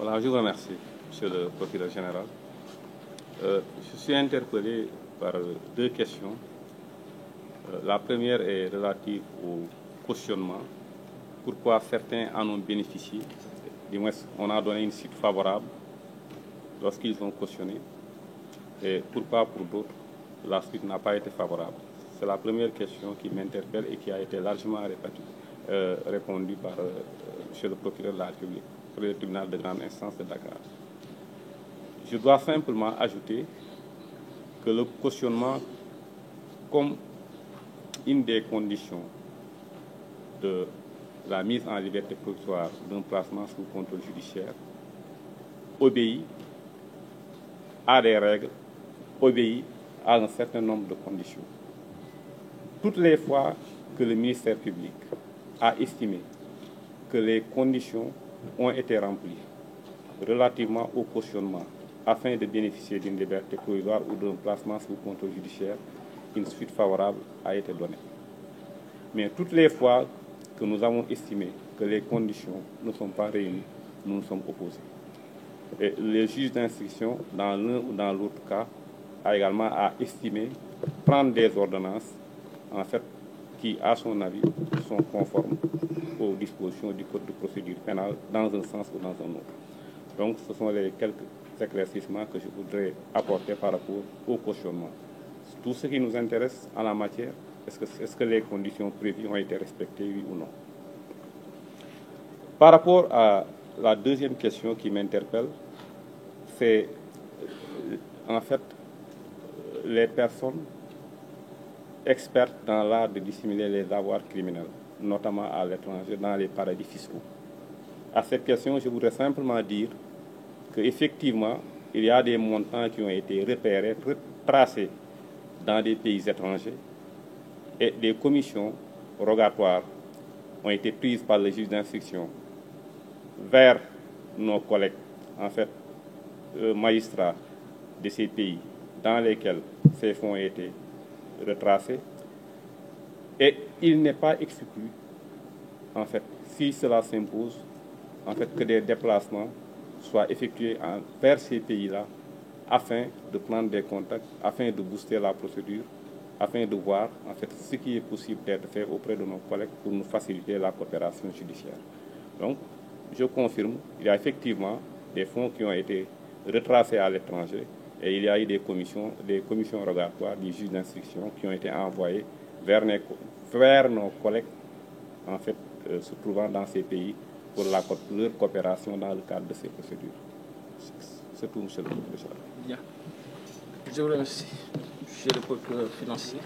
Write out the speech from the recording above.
Voilà, je vous remercie, Monsieur le procureur général. Je suis interpellé par deux questions. La première est relative au cautionnement. Pourquoi certains en ont bénéficié? Du moins, on a donné une suite favorable lorsqu'ils ont cautionné. Et pourquoi pour d'autres, la suite n'a pas été favorable? C'est la première question qui m'interpelle et qui a été largement répondue par Monsieur le procureur de la République, sur le tribunal de grande instance de Dakar. Je dois simplement ajouter que le cautionnement, comme une des conditions de la mise en liberté provisoire d'un placement sous contrôle judiciaire, obéit à des règles, obéit à un certain nombre de conditions. Toutes les fois que le ministère public a estimé que les conditions ont été remplies relativement au cautionnement afin de bénéficier d'une liberté provisoire ou d'un placement sous contrôle judiciaire, une suite favorable a été donnée. Mais toutes les fois que nous avons estimé que les conditions ne sont pas réunies, nous nous sommes opposés. Et le juge d'instruction, dans l'un ou dans l'autre cas, a également estimé prendre des ordonnances, en fait, qui, à son avis, sont conformes aux dispositions du Code de procédure pénale dans un sens ou dans un autre. Donc, ce sont les quelques éclaircissements que je voudrais apporter par rapport au cautionnement. Tout ce qui nous intéresse en la matière, est-ce que les conditions prévues ont été respectées, oui ou non? Par rapport à la deuxième question qui m'interpelle, c'est en fait les personnes expertes dans l'art de dissimuler les avoirs criminels, notamment à l'étranger, dans les paradis fiscaux. À cette question, je voudrais simplement dire qu'effectivement, il y a des montants qui ont été repérés, tracés dans des pays étrangers et des commissions rogatoires ont été prises par le juge d'instruction vers nos collègues, en fait, magistrats de ces pays dans lesquels ces fonds ont été retracés. Et il n'est pas exclu, en fait, si cela s'impose, en fait, que des déplacements soient effectués vers ces pays-là afin de prendre des contacts, afin de booster la procédure, afin de voir, en fait, ce qui est possible d'être fait auprès de nos collègues pour nous faciliter la coopération judiciaire. Donc, je confirme, il y a effectivement des fonds qui ont été retracés à l'étranger et il y a eu des commissions rogatoires du juge d'instruction qui ont été envoyées vers nos collègues, en fait, se trouvant dans ces pays pour leur coopération dans le cadre de ces procédures. C'est tout, monsieur le procureur. Bien. Je vous remercie, monsieur le procureur financier.